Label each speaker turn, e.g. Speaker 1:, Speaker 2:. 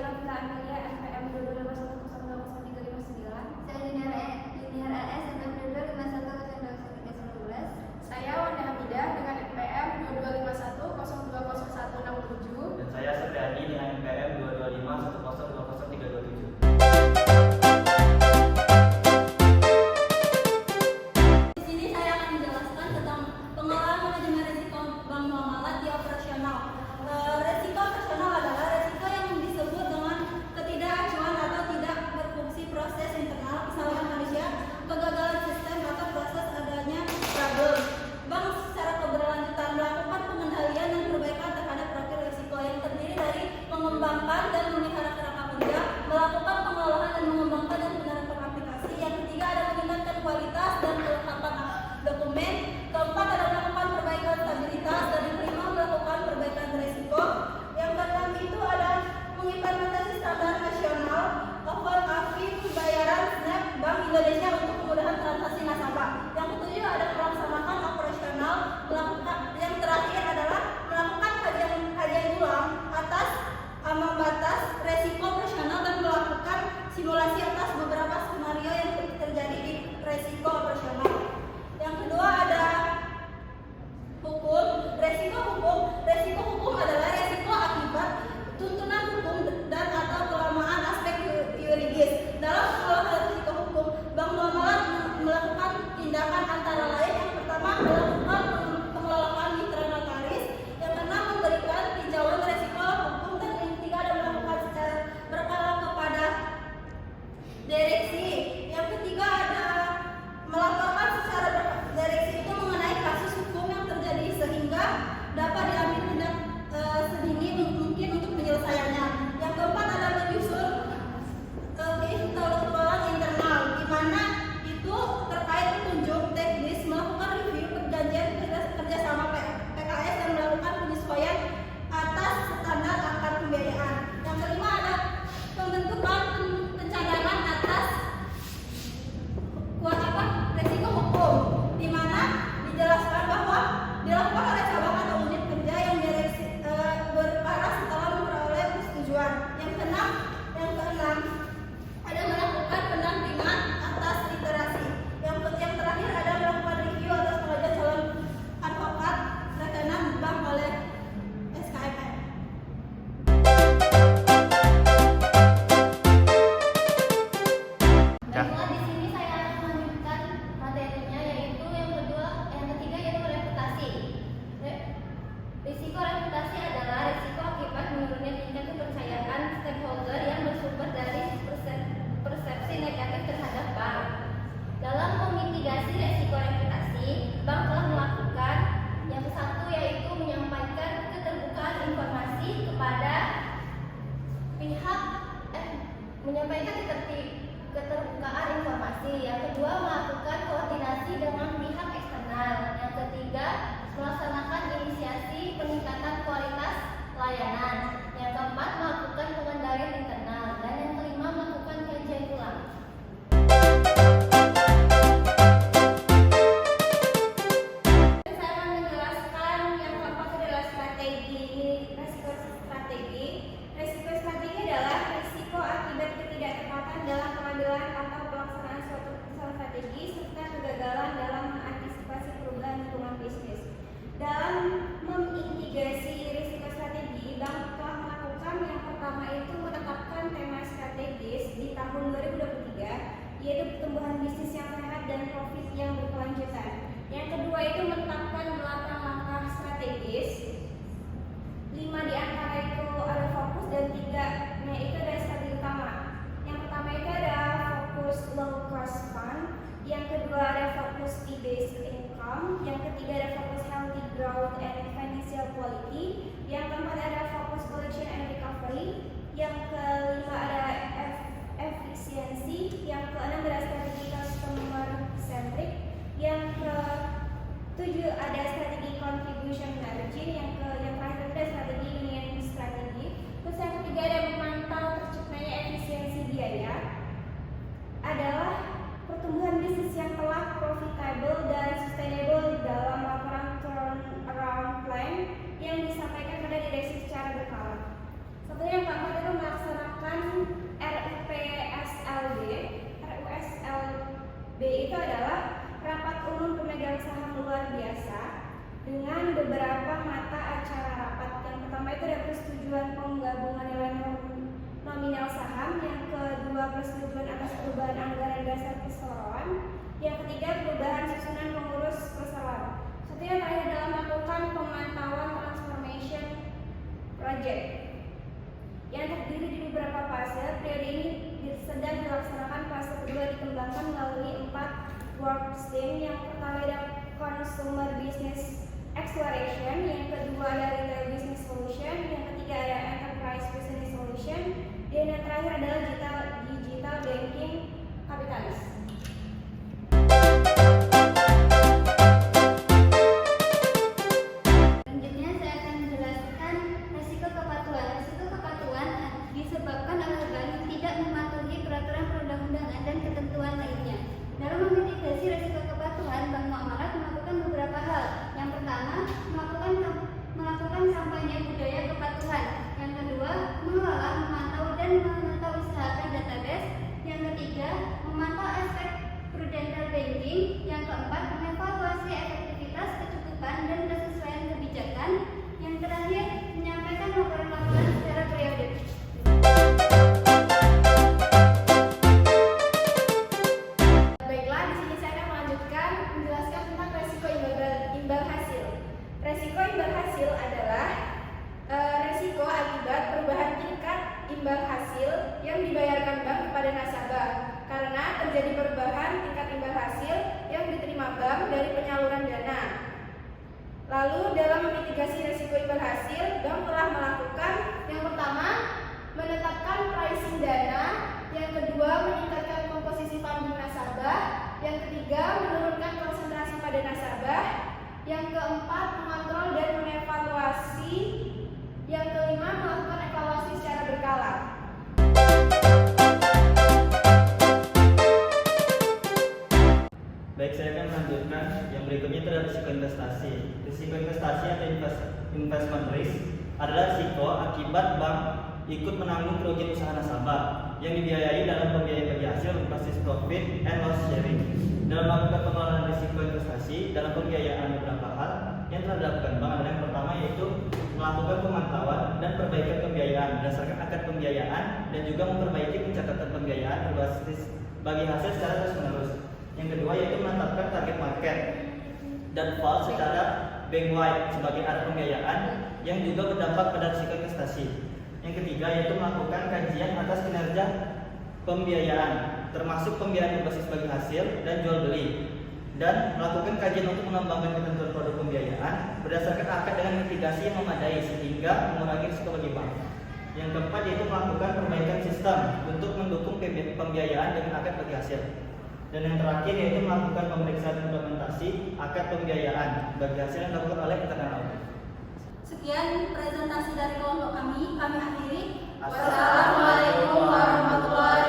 Speaker 1: Novita Amelia, NPM 2251020359.
Speaker 2: Saya Junior LS NPM 2251020319.
Speaker 1: Saya Wanda Hamidah dengan NPM 2251020167.
Speaker 3: Dan saya Supriyadi dengan NPM 22510200327.
Speaker 2: Di sini saya akan menjelaskan tentang pengelolaan manajemen risiko bank muamalat di operasional. Risiko operasional adalah risiko yang disebut dengan ketidakacuan atau tidak berfungsi proses internal, kesalahan manusia, kegagalan sistem atau proses adanya problem. Bank secara keberlanjutan melakukan pengendalian dan perbaikan terhadap profil risiko yang terdiri dari mengembangkan dan memelihara kerangka kerja, melakukan pengelolaan dan mengembangkan dan menerapkan aplikasi. Yang ketiga ada meningkatkan kualitas dan kelengkapan dokumen. Keempat ada melakukan perbaikan stabilitas, dan yang kelima melakukan perbaikan risiko. Yang keenam itu ada mengimplementasi standar nasional Open AFI pembayaran SNAP Bank Indonesia untuk kemudahan transaksi nasabah. Yang ketujuh ada melaksanakan operasional. Yang terakhir adalah melakukan kajian ulang atas ambang batas resiko operasional dan melakukan simulasi atas beberapa skenario yang terjadi di resiko operasional. Yang kedua ada hukum. Resiko hukum adalah resiko akibat tuntunan hukum dan atau kelamaan aspek yuridis. Dalam pengelolaan risiko hukum, bank muamalat melakukan tindakan antara lain. Yang pertama melakukan pengelolaan mitra notaris, yang keenam memberikan tinjauan resiko hukum, dan yang ketiga ada melakukan secara berkala kepada direksi. Yang ketiga ada melaporkan secara direksi itu mengenai kasus hukum yang terjadi sehingga dapat diambil tindak sedini mungkin untuk penyelesaiannya. Yang keempat ada menyusun intelektual internal, di mana itu terkait petunjuk teknis, melakukan review perjanjian kerjasama PKS dan melakukan penyesuaian atas standar angka pembiayaan. Yang kelima ada pembentukan pencadangan atas resiko hukum, di mana dijelaskan bahwa dilakukan oleh cabang atau unit kerja yang berarah setelah memperoleh persetujuan. Yang keenam ada melakukan pendampingan atas literasi. Yang terakhir ada melakukan review atas pengajuan calon advokat rekening bank oleh SKMM. Baiklah, di sini saya akan melanjutkan materinya, yaitu yang ketiga yaitu reputasi. Risiko reputasi adalah risiko akibat menurunnya tingkat kepercayaan stakeholder yang bersumber dari persepsi negatif terhadap bank. Dalam memitigasi risiko reputasi, bank telah melakukan yang satu yaitu menyampaikan keterbukaan informasi kepada pihak menyampaikan keterbukaan informasi. Yang kedua melakukan koordinasi dengan pihak eksternal. Yang ketiga melaksanakan inisiasi peningkatan kualitas layanan. Yang keempat melakukan pengendalian internal, dan yang kelima melakukan kajian ulang. Saya akan menjelaskan yang keempat adalah resiko strategi. Resiko strategi adalah risiko akibat ketidaktepatan dalam pengambilan atau pelaksanaan suatu strategi serta kegagalan dalam mengantisipasi perubahan lingkungan bisnis. Dalam memitigasi risiko strategi, bank telah melakukan yang pertama itu menetapkan tema strategis di tahun 2023, yaitu pertumbuhan bisnis yang sehat dan profit yang berkelanjutan. Yang kedua itu menetapkan 8 langkah strategis. 5 di antara itu ada fokus dan 3-nya itu ada strategi utama. Yang pertama itu ada fokus low cost fund, yang kedua ada fokus fee-based income, yang ketiga ada fokus healthy growth and financial quality, yang keempat ada fokus collection and recovery, yang kelima ada efisiensi, yang keenam ada strategi customer centric, yang ketujuh ada strategi contribution margin, yang terakhir ada strategi union strategi,
Speaker 1: project yang terdiri di beberapa fase. Periode ini sedang dilaksanakan. Fase kedua dikembangkan melalui 4 work stream. Yang pertama adalah consumer business exploration, yang kedua adalah retail business solution, yang ketiga adalah enterprise business solution, dan yang terakhir adalah digital banking kapitalis.
Speaker 2: Selanjutnya saya akan menjelaskan resiko kepatuhan. Resiko kepatuhan disebabkan oleh bank yang tidak mematuhi peraturan perundang-undangan dan ketentuan lainnya. Dalam memitigasi resiko kepatuhan, bank muamalat melakukan beberapa hal. Yang pertama, melakukan kampanye budaya kepatuhan. Yang kedua, mengelola, memantau dan menetausahakan database. Yang ketiga, memantau aspek prudential banking. Yang keempat, mengevaluasi efektivitas, kecukupan dan kesesuaian kebijakan. Yang terakhir, menyampaikan laporan-laporan secara periodik.
Speaker 1: Baiklah, di sini saya akan melanjutkan menjelaskan tentang resiko imbal hasil. Resiko imbal hasil adalah resiko akibat perubahan tingkat imbal hasil yang dibayarkan bank kepada nasabah karena terjadi perubahan tingkat imbal hasil yang diterima bank dari penyaluran dana. Lalu dalam memitigasi resiko imbal hasil, bank telah melakukan yang pertama, menetapkan pricing dana, yang kedua, meningkatkan komposisi funding nasabah, yang ketiga, menurunkan konsentrasi pada nasabah, yang keempat, mengontrol dan mengevaluasi, yang kelima, melakukan evaluasi secara berkala.
Speaker 3: Baik, saya akan melanjutkan. Yang berikutnya itu adalah risiko investasi. Risiko investasi atau investment risk adalah risiko akibat bank ikut menanggung kerugian usaha nasabah yang dibiayai dalam pembiayaan bagi hasil berbasis profit and loss sharing. Dalam melakukan pengelolaan risiko investasi dalam pembiayaan beberapa hal yang telah dilakukan bank adalah yang pertama yaitu melakukan pemantauan dan perbaikan pembiayaan berdasarkan akad pembiayaan dan juga memperbaiki pencatatan pembiayaan berbasis bagi hasil secara terus-menerus. Yang kedua yaitu menetapkan target market dan fall secara bank-wide sebagai arah pembiayaan yang juga berdampak pada risiko investasi. Yang ketiga yaitu melakukan kajian atas kinerja pembiayaan termasuk pembiayaan berbasis bagi hasil dan jual beli, dan melakukan kajian untuk mengembangkan ketentuan produk pembiayaan berdasarkan akad dengan mitigasi yang memadai sehingga mengurangi risiko bagi bank. Yang keempat yaitu melakukan perbaikan sistem untuk mendukung pembiayaan dengan akad bagi hasil. Dan yang terakhir yaitu melakukan pemeriksaan implementasi akad pembiayaan bagi hasil yang dilakukan oleh internal audit.
Speaker 2: Sekian presentasi dari kelompok kami akhiri.
Speaker 3: Assalamualaikum warahmatullahi